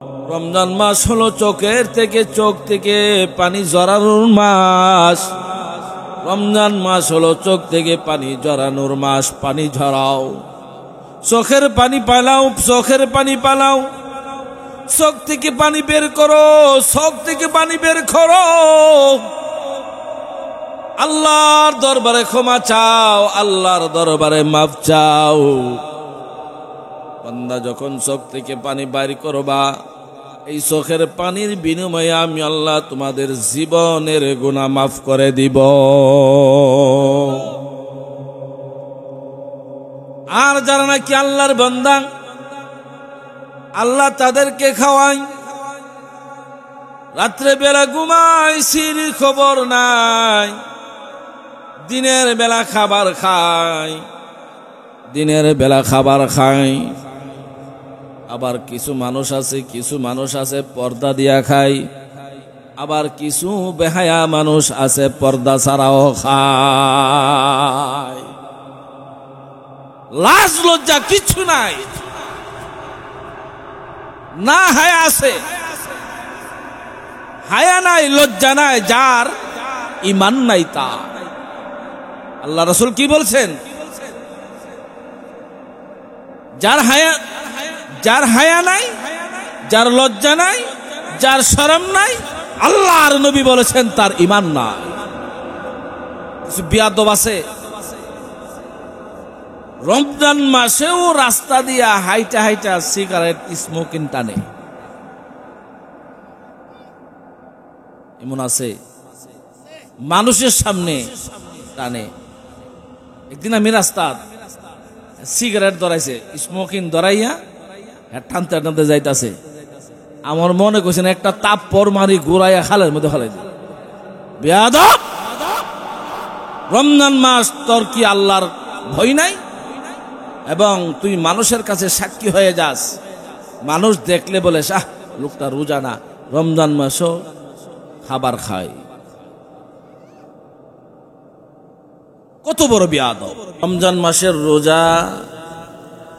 রমজান মাস হলো চোখ থেকে পানি ঝরানোর মাস। রমজান মাস হলো চোখ থেকে পানি ঝরানোর মাস। পানি ঝরাও, চোখের পানি পালাও, চোখের পানি পালাও, চোখ থেকে পানি বের করো, চোখ থেকে পানি বের করো। আল্লাহর দরবারে ক্ষমা চাও, আল্লাহর দরবারে মাফ চাও। বান্দা যখন চোখ থেকে পানি বাইর করবা, এই চোখের পানির বিনিময়ে আমি আল্লাহ তোমাদের জীবনের গুনাহ মাফ করে দিব। আর যারা নাকি আল্লাহর বান্দা, আল্লাহ তাদেরকে খাওয়ায়, রাত্রে বেলা ঘুমায়, সির খবর নাই, দিনের বেলা খাবার খায়, দিনের বেলা খাবার খায়। আবার কিছু মানুষ আছে পর্দা দিয়া খায়, আবার কিছু বেহায়া মানুষ আছে পর্দা ছাড়াও খায়। লাজ লজ্জা কিছু নাই, না হায়া আছে, হায়া নাই, লজ্জা নাই, যার ঈমান নাই তা। আল্লাহ রাসূল কি বলছেন? যার হায়া নাই, যার লজ্জা নাই, যার শরম নাই, আল্লাহর নবী বলেছেন তার ঈমান নাই। কিছু বিয়াদব আছে রমজান মাসেও রাস্তা দিয়া হাইটা হাইটা সিগারেট স্মোকিং টানে। এমন আছে মানুষের সামনে টানে। একদিন আমি রাস্তা সিগারেট ধরাইছে, স্মোকিং ধরাইয়া টানতে টানতে যাইতাছে। আমার মনে করছেন একটা তাপ পর মারি ঘুরাইয়া খালের মধ্যে ফেলাই দিই। বেয়াদব! রমজান মাস তোর কি আল্লাহর ভয় নাই? এবং তুই মানুষের কাছে সাক্ষী হয়ে যাস, মানুষ দেখলে বলে শাহ লোকটা রোজা না, রমজান মাসও খাবার খায়। কত বড় বেয়াদব! রমজান মাসের রোজা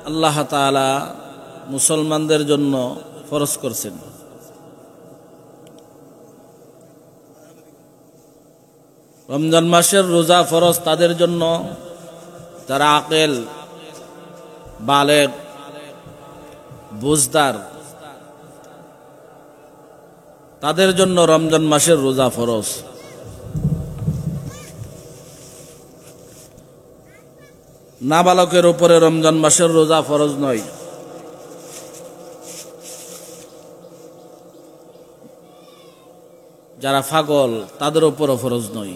আল্লাহ তাআলা মুসলমানদের জন্য ফরজ করছেন। রমজান মাসের রোজা ফরজ তাদের জন্য যারা আকেল, বালেগ, বুঝদার, তাদের জন্য রমজান মাসের রোজা ফরজ। নাবালকের উপরে রমজান মাসের রোজা ফরজ নয়। যারা পাগল তাদের উপরও ফরজ নয়।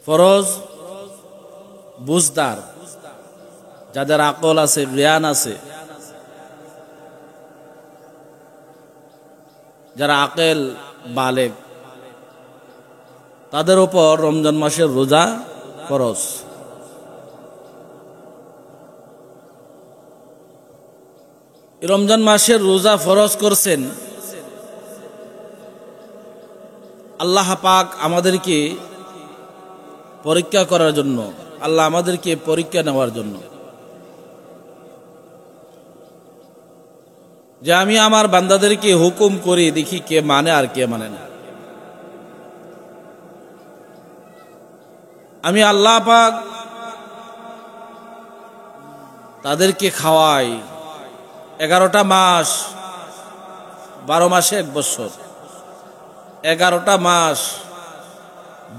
ফরজ বুঝদার, যাদের আকল আছে, জ্ঞান আছে, যারা আকেল বালেগ, তাদের উপর রমজান মাসের রোজা ফরজ। রমজান মাসের রোজা ফরজ করছেন আল্লাহ পাক আমাদেরকে পরীক্ষা করার জন্য, আল্লাহ আমাদেরকে পরীক্ষা নেওয়ার জন্য, যে আমি আমার বান্দাদেরকে হুকুম করি, দেখি কে মানে আর কে মানে না। আমি আল্লাহ পাক তাদেরকে খাওয়াই 11টা মাস, 12 মাসে 1 বছর, 11টা মাস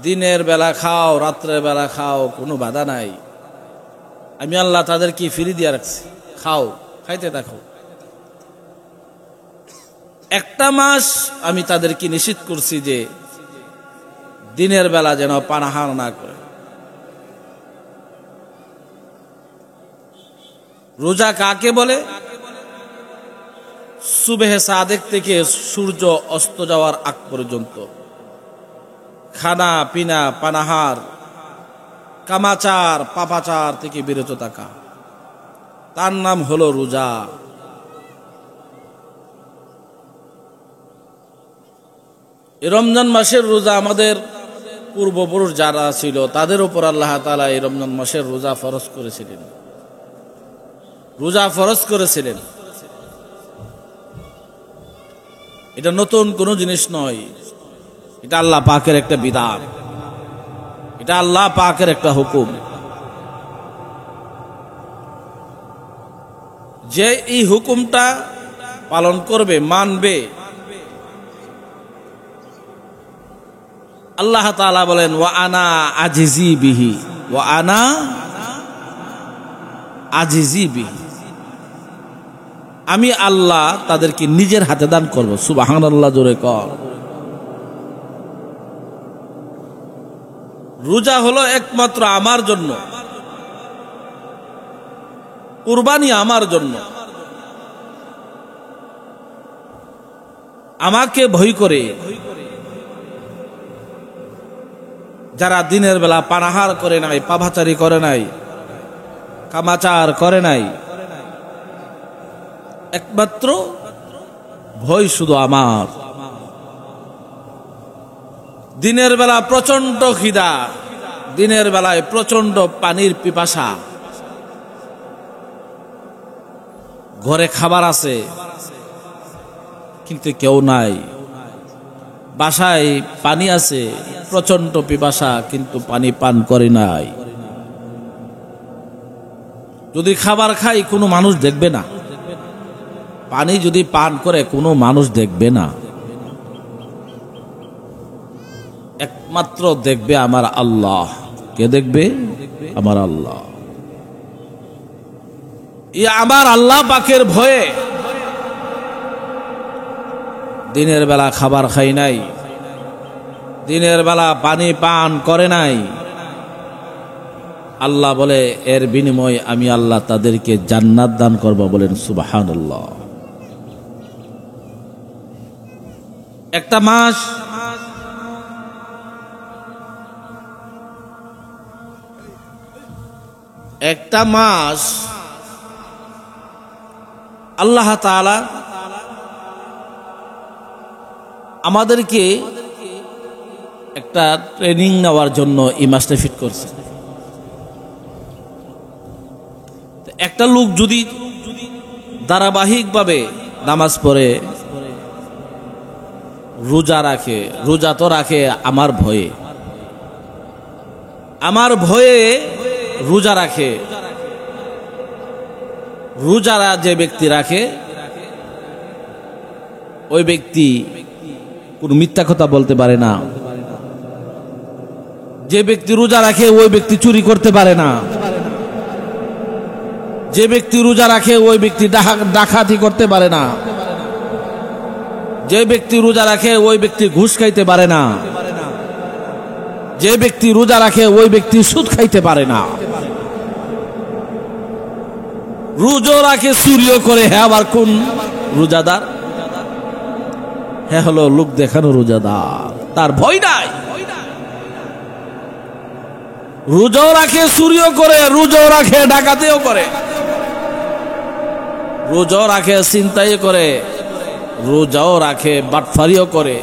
দিনের বেলা খাও, রাত্রের বেলা খাও, কোনো বাধা নাই। আমি আল্লাহ তাদেরকে ফ্রি দিয়ে রাখছি, খাও, খাইতে থাকো। 1টা মাস আমি তাদেরকে নিষিদ্ধ করছি যে দিনের বেলা যেন পানাহার না করে। রোজা কাকে বলে? সুবহে সাদেক থেকে সূর্য অস্ত যাওয়ার আগ পর্যন্ত খানা পিনা, পানাহার, কামাচার, পাপাচার থেকে বিরত থাকা, তার নাম হলো রোজা। রমজান মাসের রোজা আমাদের পূর্বপুরুষ যারা ছিল তাদের উপর আল্লাহ তাআলা এই রমজান মাসের রোজা ফরজ করেছিলেন। রোজা ফরজ করেছিলেন। এটা নতুন কোনো জিনিস নয়, এটা আল্লাহ পাকের একটা বিধান, এটা আল্লাহ পাকের একটা হুকুম। যে এই হুকুমটা পালন করবে, মানবে, আল্লাহ তাআলা বলেন ওয়া আনা আজিজি বিহি, ওয়া আনা আজিজি বিহি, আমি আল্লাহ তাদেরকে নিজের হাতে দান করব। সুবহানাল্লাহ, জোরে কর। রোজা হলো একমাত্র আমার জন্য, কুরবানি আমার জন্য। আমাকে ভয় করে যারা দিনের বেলা পানাহার করে নাই, পাপাচারি করে নাই, কামাচার করে নাই, একমাত্র ভয় শুধু আমার। দিনের বেলা প্রচন্ড খিদা, দিনের বেলায় প্রচন্ড পানির পিপাসা, ঘরে খাবার আছে কিন্তু কেউ নাই, বাসায় পানি আছে, প্রচন্ড পিপাসা কিন্তু পানি পান করে নাই। যদি খাবার খাই কোনো মানুষ দেখবে না, পানি যদি পান করে কোনো মানুষ দেখবে না, একমাত্র দেখবে আমার আল্লাহ। কে দেখবে? আমার আল্লাহ। আমার আল্লাহ পাকের ভয়ে দিনের বেলা খাবার খাই নাই, দিনের বেলা পানি পান করে নাই। আল্লাহ বলে এর বিনিময়ে আমি আল্লাহ তাদেরকে জান্নাত দান করব। বলেন সুবহানাল্লাহ। একটা মাস আল্লাহ তাআলা আমাদেরকে একটা ট্রেনিং নেওয়ার জন্য এই মাসটা ফিট করছে। একটা লোক যদি ধারাবাহিকভাবে নামাজ পড়ে, রোজা রাখে, রোজা তো রাখে আমার ভয়ে, আমার ভয়ে রোজা রাখে। রোজারা যে ব্যক্তি রাখে ওই ব্যক্তি কোন মিথ্যা কথা বলতে পারে না। যে ব্যক্তি রোজা রাখে ওই ব্যক্তি চুরি করতে পারে না। যে ব্যক্তি রোজা রাখে ওই ব্যক্তি ডাকাতি করতে পারে না। যে ব্যক্তি রোজা রাখে ওই ব্যক্তি ঘুষ খাইতে পারে না। যে ব্যক্তি রোজা রাখে ওই ব্যক্তি সুদ খাইতে পারে না। রোজা রাখে, চুরিও করে। হ্যাঁ, আবার কোন রোজাদার? হ্যাঁ, হলো লোক দেখানো রোজাদার, তার ভয় নাই। রোজাও রাখে, চুরিও করে, রোজাও রাখে, ডাকাতিও করে, রোজাও রাখে, চিন্তাই করে, রোজাও রাখে, বাটফারিও করে,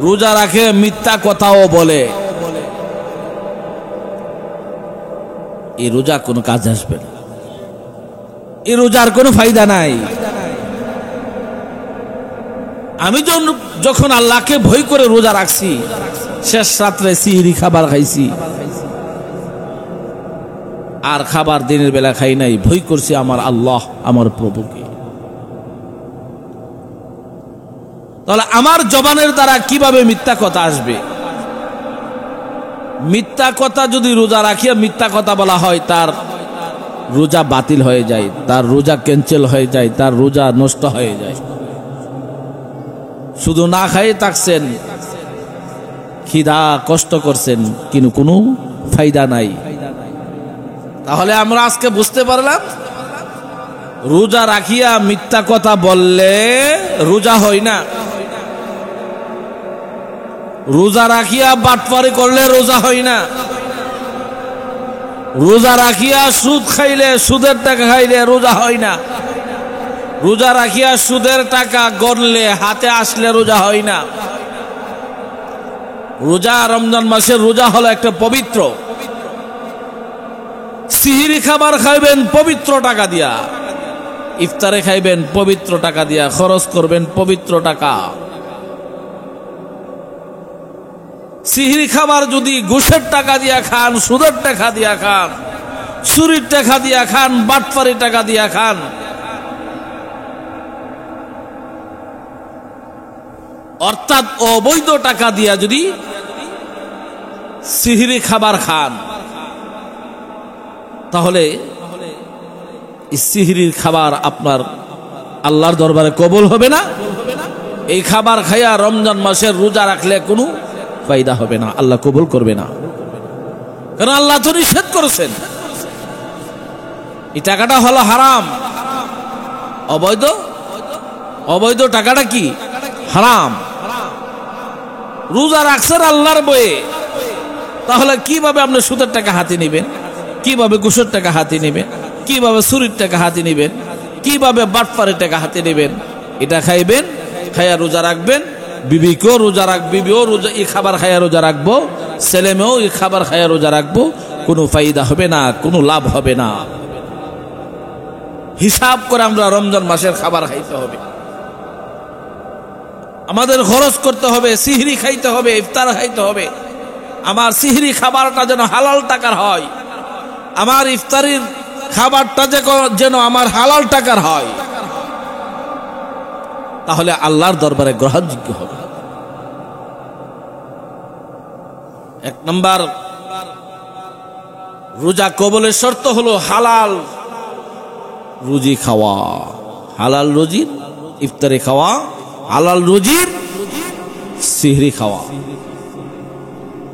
রোজা রাখে, মিথ্যা কথাও বলে। এই রোজা কোনো কাজ আসবে না, এই রোজার কোনো ফায়দা নাই। আমি যখন আল্লাহকে ভয় করে রোজা রাখছি, শেষ রাত্রে সিহরি খাবার খাইছি, আর খাবার দিনের বেলা খাই নাই, ভয় করছি আমার আল্লাহ, আমার প্রভুকে। তাহলে আমার জবানের দ্বারা কিভাবে মিথ্যা কথা আসবে? মিথ্যা কথা যদি রোজা রাখিয়া মিথ্যা কথা বলা হয়, তার রোজা বাতিল হয়ে যায়, তার রোজা ক্যান্সেল হয়ে যায়, তার রোজা নষ্ট হয়ে যায়। শুধু না খাইয়ে থাকছেন, খিদা কষ্ট করছেন, কিন্তু কোনো ফায়দা নাই। তাহলে আমরা আজকে বুঝতে পারলাম, রোজা রাখিয়া মিথ্যা কথা বললে রোজা হয় না। রোজা রাখিয়া বাটপারি করলে রোজা হয় না। রোজা রাখিয়া সুদ খাইলে, সুদের টাকা খাইলে রোজা হয় না। রোজা রাখিয়া সুদের টাকা গণলে হাতে আসলে রোজা হয় না। রোজা, রমজান মাসের রোজা হলো একটা পবিত্র। সিহিরি খাবার খাইবেন পবিত্র টাকা দিয়া, ইফতারে খাইবেন পবিত্র টাকা দিয়া, খরচ করবেন পবিত্র টাকা। সিহরি খাবার যদি ঘুষের টাকা দিয়া খান, সুদের টাকা দিয়া খান, চুরির টাকা দিয়া খান, বাটপারি টাকা দিয়া খান, অর্থাৎ অবৈধ টাকা দিয়া যদি সিহরি খাবার খান, তাহলে সিহরির খাবার আপনার আল্লাহর দরবারে কবুল হবে না। এই খাবার খাইয়া রমজান মাসের রোজা রাখলে কোনো ফায়দা হবে না, আল্লাহ কবুল করবে না। কারণ আল্লাহ তো নিষেধ করেছেন। এই টাকাটা হলো হারাম, অবৈধ। অবৈধ টাকাটা কি? হারাম। রোজা রাখছেন আল্লাহর বয়ে, তাহলে কিভাবে আপনি সুদের টাকা হাতে নেবেন? কিভাবে ঘুষের টাকা হাতে নেবেন? কিভাবে চুরির টাকা হাতে নেবেন? কিভাবে বাটপারের টাকা হাতে নেবেন? এটা খাইবেন, খাইয়া রোজা রাখবেন, বিবিকেও রোজা বিবিও রোজা এই খাবার খাইয়া রোজা রাখবো, ছেলে মেয়েও এই খাবার খাইয়া রোজা রাখবো, কোনো ফায়দা হবে না, কোনো লাভ হবে না। হিসাব করে আমরা রমজান মাসের খাবার খাইতে হবে, আমাদের খরচ করতে হবে, সিহরি খাইতে হবে, ইফতার খাইতে হবে। আমার সিহরি খাবারটা যেন হালাল টাকার হয়, আমার ইফতারির খাবারটা যেন আমার হালাল টাকার হয়, তাহলে আল্লাহর দরবারে গ্রহণযোগ্য হবে। এক নম্বর রোজা কবুলের শর্ত হলো হালাল রুজি খাওয়া, হালাল রুজির ইফতারি খাওয়া, হালাল রুজির সিহরি খাওয়া।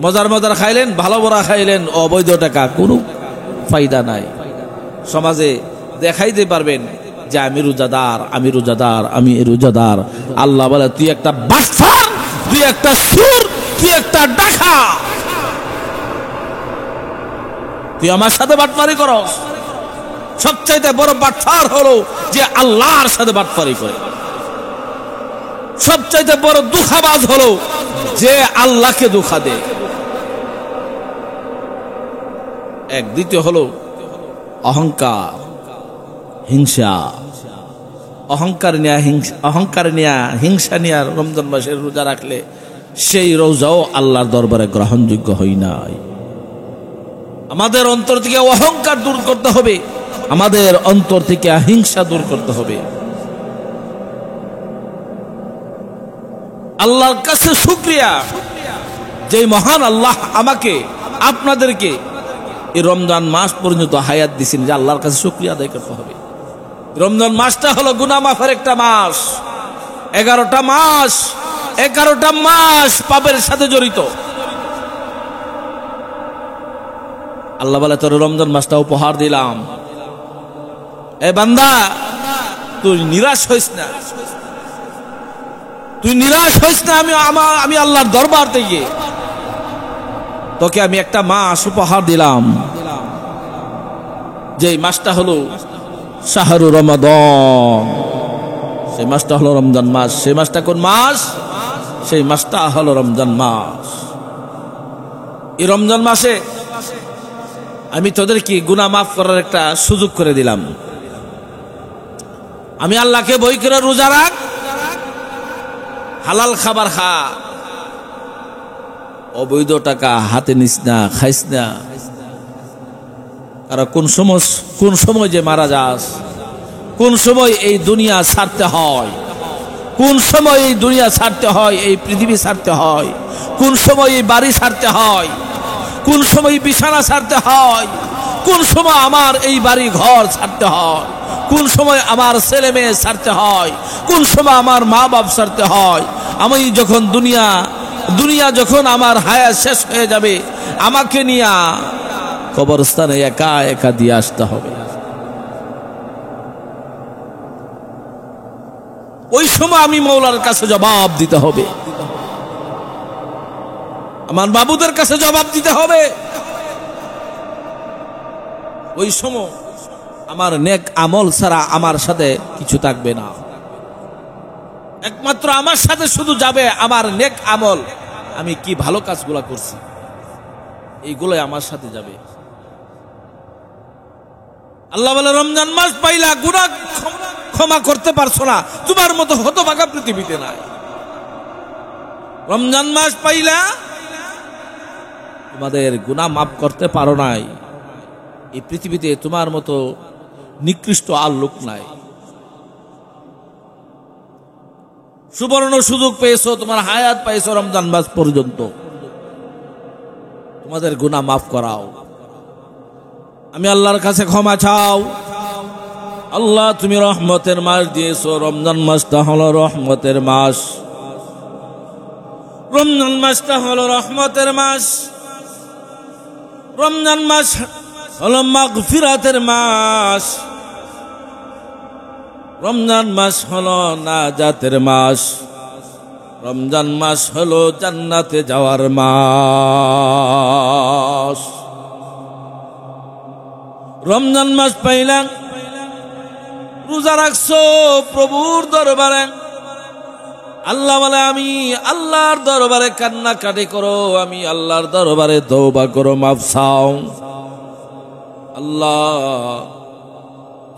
মজার মজার খাইলেন, ভালো বড়া খাইলেন, অবৈধ টাকা, কোনো ফায়দা নাই। সমাজে দেখাইতে পারবেন যে আমি রোজাদার, আমি রোজাদার, আমি রোজাদার। আল্লাহ বলে তুই একটা বাটপার, তুই একটা সুর, তুই একটা ডাকা, তুই আমার সাথে বাটপারি করস। সবচাইতে বড় বাটপার হলো যে আল্লাহর সাথে বাটপারি করে। সবচাইতে বড় দুঃখাবাজ হলো যে আল্লাহকে ধোঁকা দেয়। এক দ্বিতীয় হলো অহংকার, হিংসা। অহংকার নিয়া হিংসা নিয়ে রমজান মাসের রোজা রাখলে সেই রোজাও আল্লাহর দরবারে গ্রহণযোগ্য হয় নাই। আমাদের অন্তর থেকে অহংকার দূর করতে হবে, আমাদের অন্তর থেকে হিংসা দূর করতে হবে। আল্লাহর কাছে শুকরিয়া যে মহান আল্লাহ আমাকে আপনাদেরকে এই রমজান মাস পর্যন্ত হায়াত দিয়েছেন, যে আল্লাহর কাছে শুকরিয়া আদায় করতে হবে। রমজান মাসটা হলো গুনাহ মাফের একটা মাস। 11টা মাস পাপের সাথে জড়িত। আল্লাহ বলে তোর রমজান মাসটা উপহার দিলাম, এ বান্দা তুই নিরাশ হইস না, তুই নিরাশ হইস না। আমি আল্লাহর দরবার থেকে তোকে আমি একটা মাস উপহার দিলাম, যে মাসটা হলো শাহরু রমাদান। সেই মাসটা হলো রমজান মাস। সেই মাসটা কোন মাস? সেই মাসটা হলো রমজান মাস। এই রমজান মাসে আমি তোদেরকে গুনাহ মাফ করার একটা সুযোগ করে দিলাম। আমি আল্লাহকে ভয় করে রোজা রাখ, হালাল খাবার খা, অবৈধ টাকা হাতে নিস না, খাইস না। আর কোন সময় যে মারা যাস, কোন সময় এই দুনিয়া ছাড়তে হয়, কোন সময় এই দুনিয়া ছাড়তে হয়, এই পৃথিবী ছাড়তে হয়, কোন সময় এই বাড়ি ছাড়তে হয়, কোন সময় বিছানা ছাড়তে হয়, কোন সময় আমার এই বাড়ি ঘর ছাড়তে হয়, কোন সময় আমার ছেলে মেয়ে ছাড়তে হয়, কোন সময় আমার মা বাপ ছাড়তে হয়। আমি যখন দুনিয়া যখন আমার হায়াত শেষ হয়ে যাবে, আমাকে নিয়ে কবরস্থানে একা একা দিয়ে আসতে হবে। ওই সময় আমি মওলার কাছে জবাব দিতে হবে, আমার বাবুদের কাছে জবাব দিতে হবে। ওই সময় আমার নেক আমল ছাড়া আমার সাথে কিছু থাকবে না। একমাত্র আমার সাথে শুধু যাবে আমার নেক আমল, আমি কি ভালো কাজগুলা করছি এইগুলোই আমার সাথে যাবে। আল্লাহ বলে রমজান মাস পাইলা গুনাহ ক্ষমা করতে পারছো না, তোমার মতো হতভাগা পৃথিবীতে নাই। রমজান মাস পাইলা, তোমাদের গুনাহ মাফ করতে পারো নাই, এই পৃথিবীতে তোমার মতো নিকৃষ্ট আর লোক নাই। সুবর্ণ সুযোগ পেয়েছো, তোমার হায়াত পাইছো রমজান মাস পর্যন্ত, তোমাদের গুনাহ মাফ করাও। আমি আল্লাহর কাছে ক্ষমা চাও। আল্লাহ তুমি রহমতের মাস দিয়েছো, রমজান মাসটা হলো রহমতের মাস, রমজান মাসটা হলো রহমতের মাস, রমজান মাস হলো মাগফিরাতের মাস, রমজান মাস হলো নাজাতের মাস, রমজান মাস হলো জান্নাতে যাওয়ার মাস। রমজান মাস পাইলাম, রোজা রাখছো প্রভুর দরবারে, আল্লাহ বলে আমি আল্লাহর দরবারে কান্নাকাটি করো, আমি আল্লাহর দরবারে তওবা করো, মাফ চাও। আল্লাহ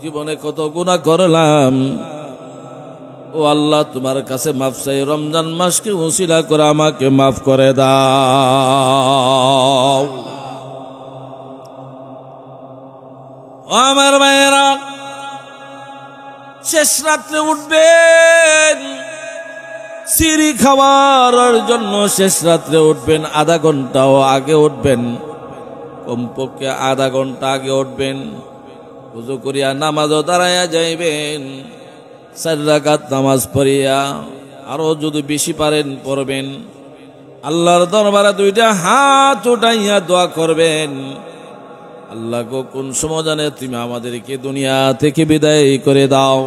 জীবনে কত গুনাহ করলাম, ও আল্লাহ তোমার কাছে মাফ চাই, রমজান মাসকে ওসিলা করে আমাকে মাফ করে দাও। ও আমার ভাইয়েরা, শেষ রাত্রে উঠবেন সিঁড়ি খাওয়ার জন্য, শেষ রাত্রে উঠবেন, আধা ঘন্টাও আগে উঠবেন, কমপক্ষে আধা ঘন্টা আগে উঠবেন, ওযু করিয়া নামাজও দাঁড়াইয়া যাইবেন, 4 রাকাত নামাজ পড়িয়া, আরো যদি বেশি পারেন পড়বেন, আল্লাহর দরবারে 2টা হাত উঠাইয়া দোয়া করবেন, আল্লাহ গো কোন সময় জানে তুমি আমাদেরকে দুনিয়া থেকে বিদায় করে দাও,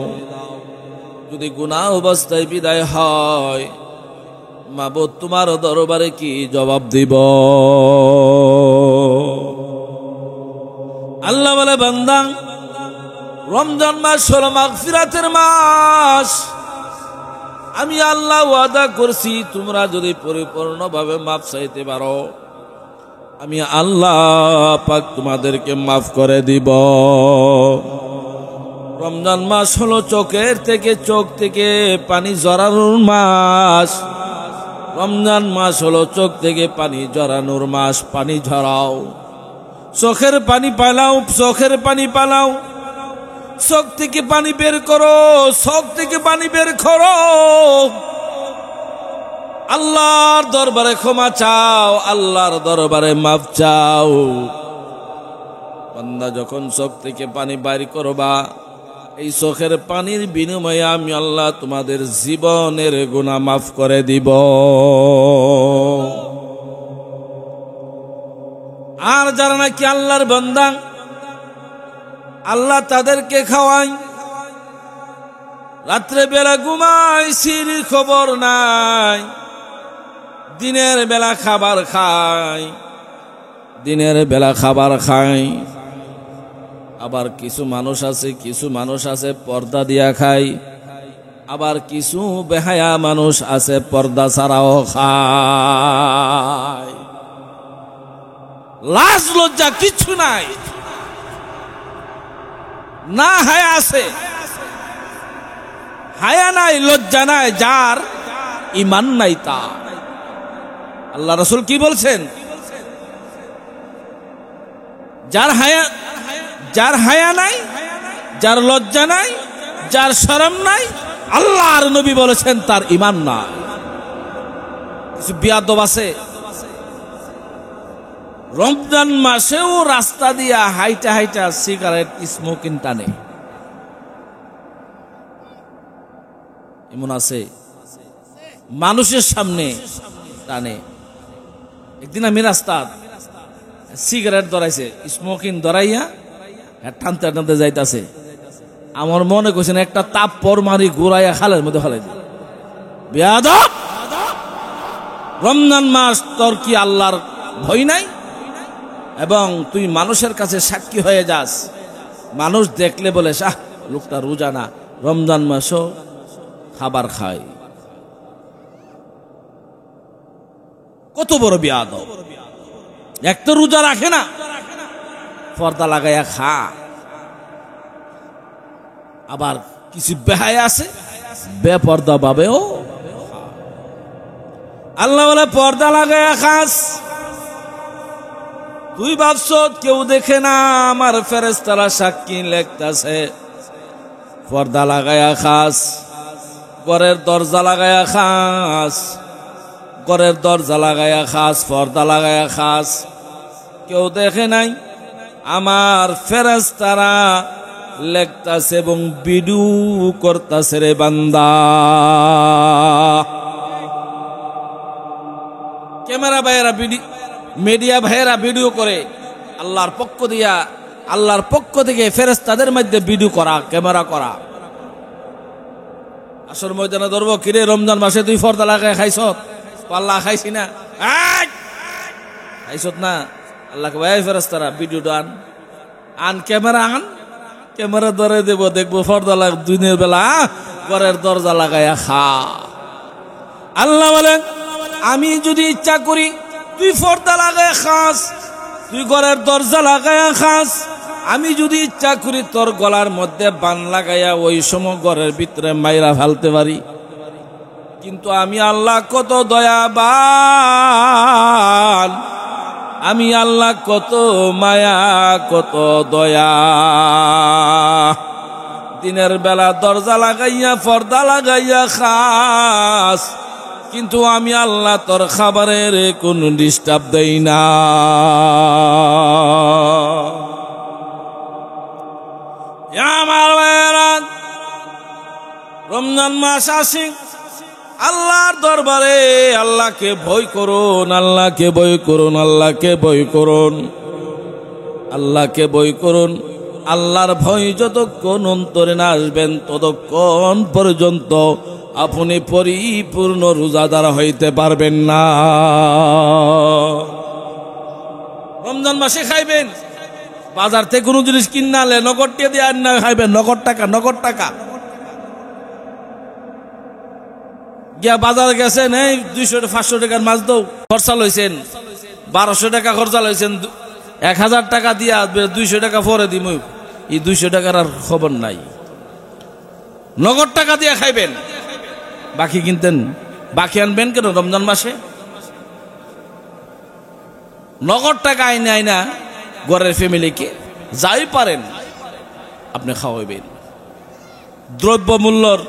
যদি গুনাহ অবস্থায় বিদায় হয় মাবুদ তোমার দরবারে কি জবাব দিব? আল্লাহ বলে বান্দা, রমজান মাস হলো মাগফিরাতের মাস, আমি আল্লাহ ওয়াদা করছি তোমরা যদি পরিপূর্ণভাবে মাফ চাইতে পারো, আমি আল্লাহ পাক তোমাদেরকে মাফ করে দিব। রমজান মাস হলো চোখের থেকে চোখ থেকে পানি ঝরানোর মাস, রমজান মাস হলো চোখ থেকে পানি ঝরানোর মাস। পানি ঝরাও, চোখের পানি পালাও, চোখের পানি পালাও, চোখ থেকে পানি বের করো, চোখ থেকে পানি বের করো, আল্লাহর দরবারে ক্ষমা চাও, আল্লাহর দরবারে মাফ চাও। বান্দা যখন চোখ থেকে পানি বাইর করবা, এই চোখের পানির বিনিময়ে আমি আল্লাহ তোমাদের জীবনের গুনাহ মাফ করে দিব। আর যারা নাকি আল্লাহর বান্দা, আল্লাহ তাদেরকে খাওয়ায়, রাত্রে বেলা ঘুমায়, সিঁড়ির খবর নাই, দিনের বেলা খাবার খায়, দিনের বেলা খাবার খায়। আবার কিছু মানুষ আছে পর্দা দিয়া খায়, আবার কিছু বেহায়া মানুষ আছে পর্দা ছাড়াও খায়। লাজ লজ্জা কিছু নাই, না হায়া আছে, হায়া নাই, লজ্জা নাই, যার ঈমান নাই তা। আল্লাহ রাসূল কি বলছেন? যার হায়া নাই, যার লজ্জা নাই, যার শরম নাই, আল্লাহর নবী বলেছেন তার ঈমান নাই। কিছু বিয়াদব আছে রমজান মাসেও রাস্তা দিয়া হাইটা হাইটা সিগারেট স্মোকিং টানে, এমন আছে মানুষের সামনে টানে। একদিন আমি রাস্তা সিগারেট ধরাইছে, স্মোকিং ধরাইয়া টানতে টানতে যাইতাছে, আমার মনে করছেন একটা তাপ পর মারি ঘুরাইয়া খালের মধ্যে ফেলাই দিই। বেয়াদব! রমজান মাস তোর কি আল্লাহর ভয় নাই? এবং তুই মানুষের কাছে সাক্ষী হয়ে যাস, মানুষ দেখলে বলে শাহ লোকটা রোজা না, রমজান মাসও খাবার খায়। কত বড় বেয়াদব! এক তো রোজা রাখে না, পর্দা লাগাইয়া খা। আবার কিছু বেহায়া আছে বেপর্দা ভাবেও। আল্লাহ বলে পর্দা লাগায়া খাস। তুই ভাবছ কেউ দেখে না, আমার ফেরেশতারা সাক্ষী লেখতাছে। পর্দা লাগায়া খাস, ঘরের দরজা লাগায়া খাস, ঘরের দরজা লাগায়া খাস, পর্দা লাগায়া খাস। কেউ দেখে নাই, আমার ফেরেশতারা লেখতাছে এবং ভিডিও করতাছে রে বান্দা। ক্যামেরা ভাইয়েরা মিডিয়া ভাইয়েরা ভিডিও করে, আল্লাহর পক্ষ দিয়া, আল্লাহর পক্ষ থেকে ফেরেশতাদের মধ্যে ভিডিও করা, ক্যামেরা করা। আসর ময়দানে ধরবো, কিরে রমজান মাসে তুই পর্দা লাগায় খাইছ? আল্লাহ খাইছি না, খাইছত না। আল্লাহকে ভাই ফেরেশতারা ভিডিও আন ক্যামেরা আন, ক্যামেরা ধরে দেব, দেখবো পর্দা লাগ দিনের বেলা ঘরের দরজা লাগাইয়া খা। আল্লাহ বলেন আমি যদি ইচ্ছা করি তুই পর্দা লাগায় খাস, তুই ঘরের দরজা লাগাইয়া খাস। আমি যদি ইচ্ছা করি তোর গলার মধ্যে বান লাগাইয়া ওই সময় ঘরের ভিতরে মাইরা ফেলতে পারি। কিন্তু আমি আল্লাহ কত দয়াবান, আমি আল্লাহ কত মায়া, কত দয়া। দিনের বেলা দরজা লাগাইয়া পর্দা লাগাইয়া খাস, কিন্তু আমি আল্লাহ তোর খাবারের কোন ডিস্টার্ব দেই না। আমার ভাইয়েরা, রমজান মাস আসে, আল্লাহর দরবারে আল্লাহকে ভয় করুন, আল্লাহকে ভয় করুন, আল্লাহকে ভয় করুন, আল্লাহকে ভয় করুন। আল্লাহর ভয় যতক্ষণ অন্তরে না আসবেন ততক্ষণ পর্যন্ত আপনি পরিপূর্ণ রোজাদার হইতে পারবেন না। রমজান মাসে খাইবেন, বাজার থেকে কোনো জিনিস কিনে আনলে নগদ টিয়া দিয়ে না খাইবেন, নগদ টাকা, নগদ টাকা। গিয়া বাজার গেছেন, এই 200-500 টাকার মাছ দাও, খরচা লইছেন 1200 টাকা, খরচা লইছেন 1000 টাকা দিয়া 200 টাকা পরে দিম। এই 200 টাকার আর খবর নাই। নগদ টাকা দিয়া খাইবেন, বাকি কিনতেন, বাকি আনবেন কেন রমজান মাসে? নগদ টাকা আইনা আইনা ঘরের ফ্যামিলিকে যাই পারেন আপনি খাওয়াইবেন। দ্রব্য মূল্যর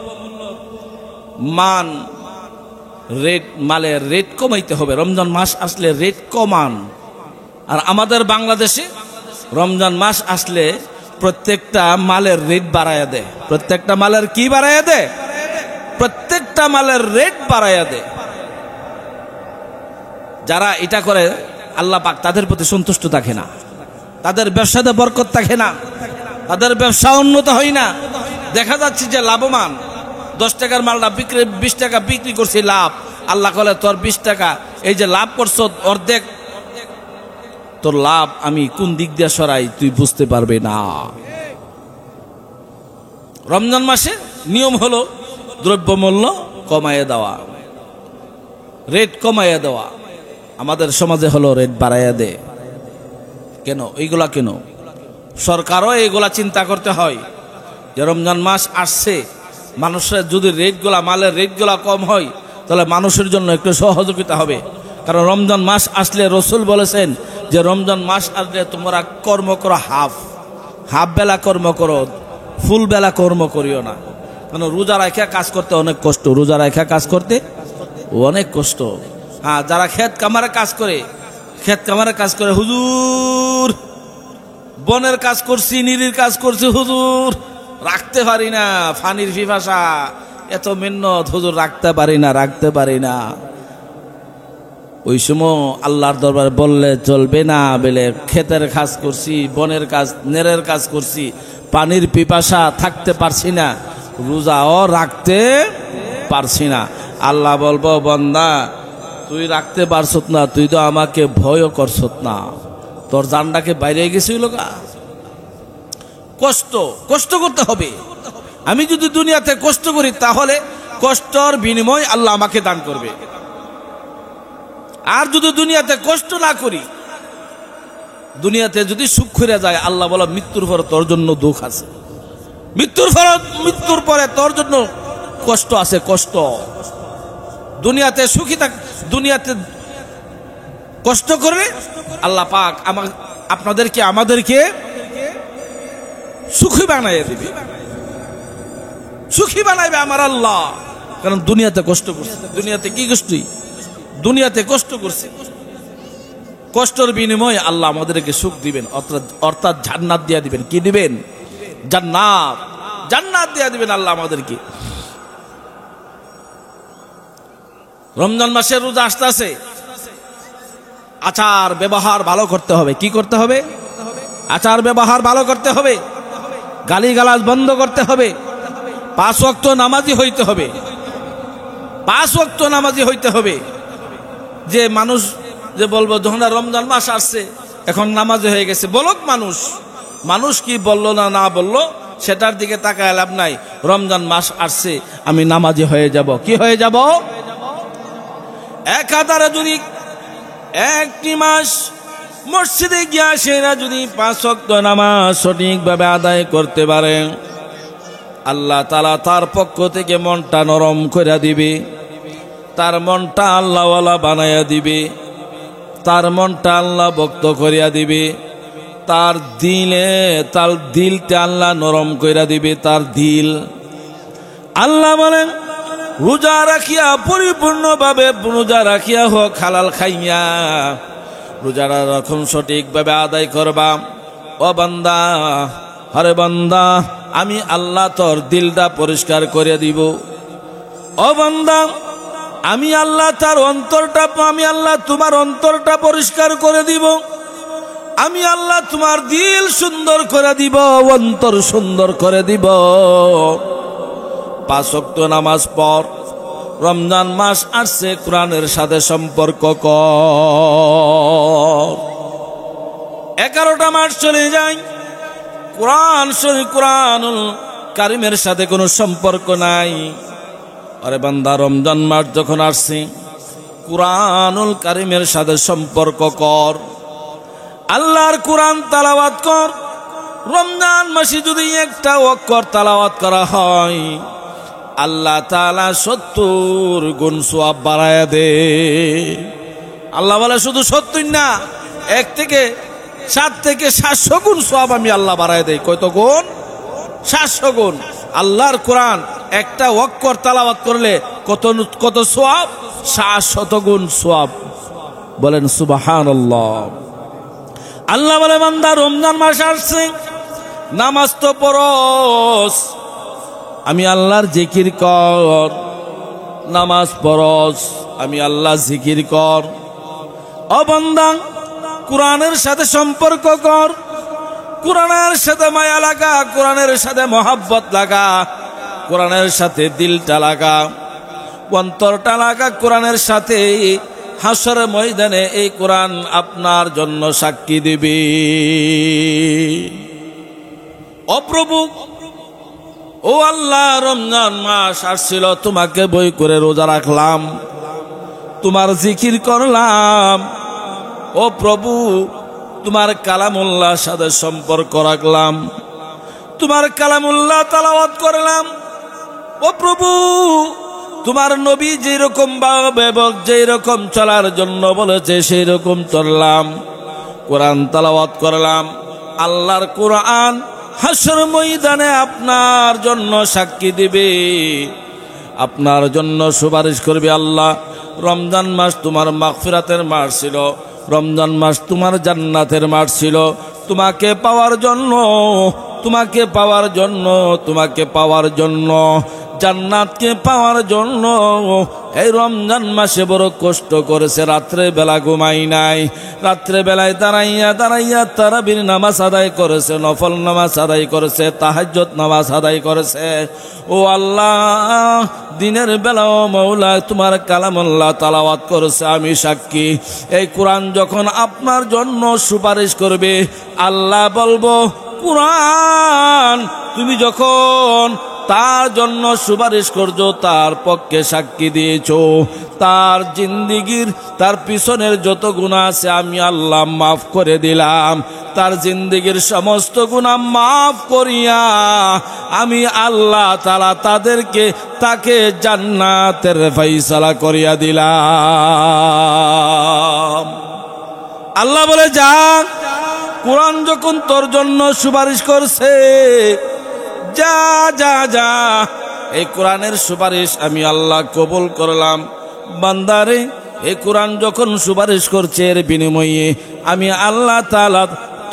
মান, রেট, মালের রেট কমাইতে হবে। রমজান মাস আসলে রেট কমান। আর আমাদের বাংলাদেশে রমজান মাস আসলে প্রত্যেকটা মালের রেট বাড়াইয়া দেয়। প্রত্যেকটা মালের কি বাড়াইয়া দেয়? প্রত্যেকটা মালের রেট বাড়াইয়া দেয়। যারা এটা করে আল্লাহ পাক তাদের প্রতি সন্তুষ্ট থাকে না, তাদের ব্যবসাতে বরকত থাকে না, তাদের ব্যবসা উন্নত হয় না। দেখা যাচ্ছে যে লাভবান, 10 টাকার মালটা বিক্রি 20 টাকা বিক্রি করছি লাভ। আল্লাহ বলে তোর 20 টাকা এই যে লাভ করছো, অর্ধেক তোর লাভ আমি কোন দিক দিয়ে সরাই তুই বুঝতে পারবে না। রমজান মাসে নিয়ম হলো দ্রব্যমূল্য কমাইয়ে দেওয়া, রেট কমাইয়ে দেওয়া। আমাদের সমাজে হলো রেট বাড়াইয়া দে। কেন এইগুলা? কেন সরকারও এইগুলা চিন্তা করতে হয় যে রমজান মাস আসছে, মানুষের যদি রেটগুলা, মালের রেটগুলা কম হয় তাহলে মানুষের জন্য একটু সহযোগিতা হবে। কারণ রমজান মাস আসলে রসুল বলেছেন যে রমজান মাস আসলে তোমরা কর্ম করো, হাফ বেলা কর্ম করো, ফুল বেলা কর্ম করিও না। কারণ রোজা রাখা কাজ করতে অনেক কষ্ট, রোজা রাখা কাজ করতে অনেক কষ্ট। হ্যাঁ, যারা ক্ষেত কামারে কাজ করে, ক্ষেত কামারে কাজ করে, হুজুর বনের কাজ করছি, নিরির কাজ করছি, হুজুর রাখতে পারি না, ফানির পিপাসা এত মেহনত, হুজুর রাখতে পারি না। ওই সময় আল্লাহর দরবারে বললে চলবে না, বলে ক্ষেতের কাজ করছি, বনের কাজ, নেরের কাজ করছি, পানির পিপাসা থাকতে পারছি না, রোজাও রাখতে পারছি না। আল্লাহ বলবো বান্দা তুই রাখতে পারছত না, তুই তো আমাকে ভয়ও করছত না, তোর জানটাকে বাইরে গেছিল গা। কষ্ট করতে হবে। আমি যদি দুনিয়াতে কষ্ট করি তাহলে কষ্টর বিনিময় আল্লাহ আমাকে দান করবে। আর যদি দুনিয়াতে কষ্ট না করি, দুনিয়াতে যদি সুখ করে যায়, আল্লাহ বলে মৃত্যুর পর তোর জন্য দুঃখ আছে, মৃত্যুর পরে তোর জন্য কষ্ট আছে, কষ্ট। দুনিয়াতে সুখী থাক, দুনিয়াতে কষ্ট করে আল্লাহ পাক আমাদেরকে সুখী বানাইয়া দিবে, সুখী বানাইবে আমার আল্লাহ। কারণ দুনিয়াতে কষ্ট করছে, দুনিয়াতে কি কষ্টই, দুনিয়াতে কষ্ট করছে, কষ্টের বিনিময়ে আল্লাহ আমাদেরকে সুখ দিবেন, অর্থাৎ জান্নাত দিয়া দিবেন। কি দিবেন? জান্নাত, জান্নাত দিয়া দিবেন আল্লাহ আমাদেরকে। রমজান মাসের রোজা আসতেছে, আচার ব্যবহার ভালো করতে হবে। কি করতে হবে? আচার ব্যবহার ভালো করতে হবে, গালিগালাজ বন্ধ করতে হবে, 5 ওয়াক্ত নামাজি হইতে হবে, 5 ওয়াক্ত নামাজি হইতে হবে। যে মানুষ যে বলবো যখন রমজান মাস আসছে এখন নামাজি হয়ে গেছে, বলুক মানুষ, মানুষ কি বললো না বললো সেটার দিকে তাকায় লাভ নাই। রমজান মাস আসছে, আমি নামাজি হয়ে যাব। কি হয়ে যাব? একাধারে যদি একটি মাস মসজিদে গিয়া সেরা যদি 5 ওয়াক্ত নামাজ সঠিকভাবে আদায় করতে পারে, আল্লাহ তাআলা তার পক্ষ থেকে মনটা নরম করে দিবে, তার মনটা আল্লাহওয়ালা বানাইয়া দিবে, তার মনটা আল্লাহ ভক্ত করিয়া দিবে, তার দিলটা আল্লাহ নরম কইরা দিবে, তার দিল। আল্লাহ বলেন রোজা রাখিয়া পরিপূর্ণভাবে রোজা রাখিয়া হোক হালাল খাইয়া রোজাটা যখন সঠিকভাবে আদায় করবা, ও বান্দা, হরে বান্দা, আমি আল্লাহ তোর দিলটা পরিষ্কার করে দিব। ও বান্দা, আমি আল্লাহ আমি আল্লাহ তোমার অন্তরটা পরিষ্কার করে দিব, আমি আল্লাহ তোমার দিল সুন্দর করে দিব, অন্তর সুন্দর করে দিব। 5 ওয়াক্ত নামাজ পড়। রমজান মাস আসছে, কোরআনের সাথে সম্পর্ক কর। 11টা মাস চলে যায়, কোরআনুল কারিমের সাথে কোনো সম্পর্ক নাই। আরে বান্দা, রমজান মাস যখন আসছে, কোরআনুল কারিমের সাথে সম্পর্ক কর, আল্লাহর কোরআন তালাওয়াত কর। রমজান মাসে যদি একটা অক্ষর তালাওয়াত করা হয়, আল্লাহ তাআলা 70 গুণ সওয়াব বাড়ায়া দে। আল্লাহ বলে শুধু 70 না, 1 থেকে 7 থেকে 700 গুণ সওয়াব আমি আল্লাহ বাড়ায়া দেই। কত গুণ? 700 গুণ। আল্লাহর কোরআন একটা অক্ষর তালাওয়াত করলে কত সওয়াব? 700 গুণ সওয়াব। বলেন সুবহানাল্লাহ। আল্লাহ বলে বান্দা, রমজান মাস আসছে, নামাজ তো পড়স, আমি আল্লাহর জিকির কর। নামাজ পড়স, আমি আল্লাহ জিকির কর। ও বান্দা, কোরআনের সাথে সম্পর্ক কর, কোরআনের সাথে মায়া লাগা, কোরআনের সাথে মহাব্বত লাগা, কোরআনের সাথে দিলটা লাগা, অন্তরটা লাগা কোরআনের সাথে। হাসর ময়দানে এই কোরআন আপনার জন্য সাক্ষী দিবে। ও প্রভু, ও আল্লাহ, রমজান মাস আসছিল, তোমাকে বই করে রোজা রাখলাম, তোমার জিকির করলাম। ও প্রভু, তোমার কালামুল্লাহর সাথে সম্পর্ক রাখলাম, তোমার কালামুল্লাহ তালাওয়াত করলাম। ও প্রভু, তোমার নবী যেরকম ভাবে যেরকম চলার জন্য বলেছে সেই রকম চললাম, কোরআন তালাওয়াত করলাম। আল্লাহর কোরআন হাসর ময়দানে আপনার জন্য সাক্ষী দিবে, আপনার জন্য সুপারিশ করবে। আল্লাহ, রমজান মাস তোমার মাগফিরাতের মাস ছিল, রমজান মাস তোমার জান্নাতের মাস ছিল। তোমাকে পাওয়ার জন্য, তোমাকে পাওয়ার জন্য, তোমাকে পাওয়ার জন্য, জান্নাতকে পাওয়ার জন্য এই রমজান মাসে বড় কষ্ট করেছে। রাত্রে বেলা ঘুমাই নাই, রাত্রে বেলায় দাঁড়াইয়া তারাবির নামাজ আদায় করেছে, নফল নামাজ আদায় করেছে, তাহাজ্জুদ নামাজ আদায় করেছে। ও আল্লাহ, দিনের বেলাও মৌলা তোমার কালামুল্লাহ তালাওয়াত করেছে। আমি সাক্ষী, এই কোরআন যখন আপনার জন্য সুপারিশ করবে, আল্লাহ বলবো, কোরআন তুমি যখন তার জন্য সুপারিশ করছো, তার পক্ষে সাক্ষী দিয়েছো, তার জিন্দিগির তার পিছনের যত গুনাহ আছে আমি আল্লাহ মাফ করে দিলাম। তার জিন্দিগির সমস্ত গুনাহ মাফ করিয়া আমি আল্লাহ তাআলা তাকে জান্নাতের ফয়সালা করিয়া দিলাম। আল্লাহ বলে, যা, কোরআন যখন তোর জন্য সুপারিশ করছে, যা যা যা, এই কোরআনের সুপারিশ আমি আল্লাহ কবুল করলাম। বান্দারে, এই কোরআন যখন সুপারিশ করছে, এর বিনিময়ে আমি আল্লাহ তাআলা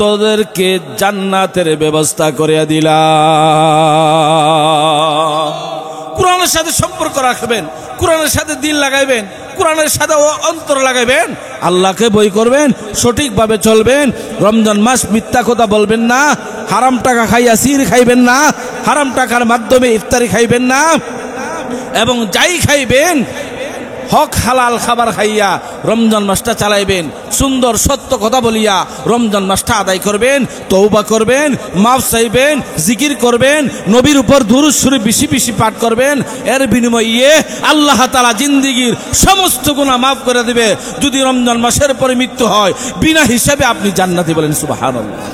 তোদেরকে জান্নাতের ব্যবস্থা করে দিলাম। কোরআনের সাথে সম্পর্ক রাখবেন, কোরআনের সাথে দিল লাগাইবেন, কোরআনের সাথে অন্তর লাগাইবেন, আল্লাহকে ভয় করবেন, সঠিকভাবে চলবেন। রমজান মাস মিথ্যা কথা বলবেন না, হারাম টাকা খাইয়া সির খাইবেন না, হারাম টাকার মাধ্যমে ইফতারি খাইবেন না, এবং যাই খাইবেন হক হালাল খাবার খাইয়া রমজান মাসটা চালাইবেন। সুন্দর সত্য কথা বলিয়া রমজান মাসটা আদায় করবেন, তওবা করবেন, মাফ চাইবেন, জিকির করবেন, নবীর উপর দুরূদ শরীফ বেশি বেশি পাঠ করবেন। এর বিনিময়ে আল্লাহ তাআলা জিন্দেগীর সমস্ত গুনাহ মাফ করে দিবে। যদি রমজান মাসের পরে মৃত্যু হয়, বিনা হিসাবে আপনি জান্নাতি। বলেন সুবহানাল্লাহ।